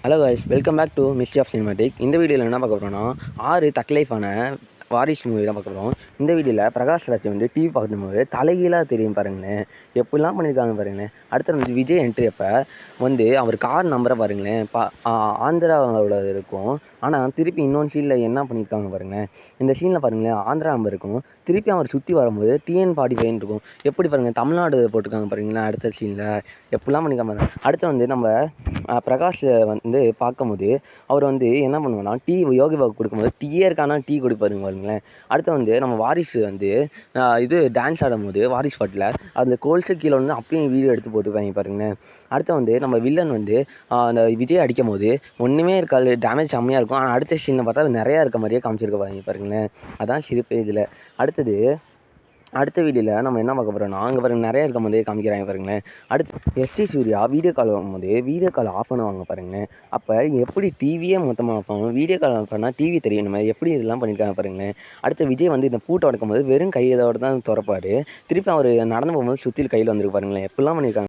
Hello guys, welcome back to Mystery of Cinematic. இந்த வீடியோவில் என்ன பார்க்க போகிறோம்னா 6 தக்லைஃபான வாரிஸ் மூவி தான் பார்க்க போகிறோம். இந்த வீடியோவில் பிரகாஷ் ராஜ் வந்து டிவி பார்க்கும்போது தலைகீழாக தெரியும் பாருங்களேன், எப்படிலாம் பண்ணியிருக்காங்க பாருங்களேன். அடுத்து வந்து விஜய் என்ட்ரி அப்போ வந்து அவர் கார் நம்பரை பாருங்களேன், ஆந்திராவோட இருக்கும். ஆனால் திருப்பி இன்னொன்று சீனில் என்ன பண்ணியிருக்காங்க பாருங்களேன். இந்த சீனில் பாருங்களேன், ஆந்திரா நம்பர் இருக்கும், திருப்பி அவர் சுற்றி வரும்போது TN45 இருக்கும். எப்படி பாருங்கள், தமிழ்நாடு போட்டிருக்காங்க பாருங்களேன். அடுத்த சீனில் எப்படிலாம் பண்ணியிருக்காங்க. அடுத்து வந்து நம்ம பிரகாஷ் வந்து பார்க்கும்போது அவர் வந்து என்ன பண்ணுவோம்னா யோகி பாபு கொடுக்கும்போது டீயே இருக்கானா டீ கொடுப்பாருங்க பாருங்களேன். அடுத்து வந்து நம்ம வாரிசு வந்து இது டான்ஸ் ஆடும்போது வாரிஸ் பாட்டில் அந்த கோல்ஸு கீழே வந்து அப்பயும் வீடியோ எடுத்து போட்டுருப்பாங்க பாருங்களேன். அடுத்து வந்து நம்ம வில்லன் வந்து அந்த விஜய் அடிக்கும் போது ஒன்றுமே இருக்காது, டேமேஜ் செம்மையாக இருக்கும். ஆனால் அடுத்த சீனில் பார்த்தா நிறையா இருக்க மாதிரியே காமிச்சிருக்க பாருங்களேன். அதான் சிரிப்பு இதில். அடுத்த வீடியோவில் நம்ம என்ன பார்க்க போகிறோம்னா, அங்கே பாருங்க நிறைய இருக்க மாதிரியே காமிக்கிறாங்க பாருங்களேன். அடுத்து எஸ்டி சூர்யா வீடியோ கால் வரும்போது வீடியோ கால் ஆஃப் பண்ணுவாங்க பாருங்களேன். அப்போ எப்படி டிவியே மொத்தமாக ஆஃப் ஆகும், வீடியோ கால் ஆஃப் பண்ணால் டிவி தெரியணுமே, எப்படி இதெல்லாம் பண்ணியிருக்காங்க பாருங்களேன். அடுத்து விஜய் வந்து இந்த பூட்டை உடைக்கும் போது வெறும் கையோடு தான் திறப்பார், திருப்பி அவர் நடந்து போகும்போது சுற்றில் கையில் வந்துருக்கு பாருங்களேன். எப்படிலாம் பண்ணியிருக்காங்க.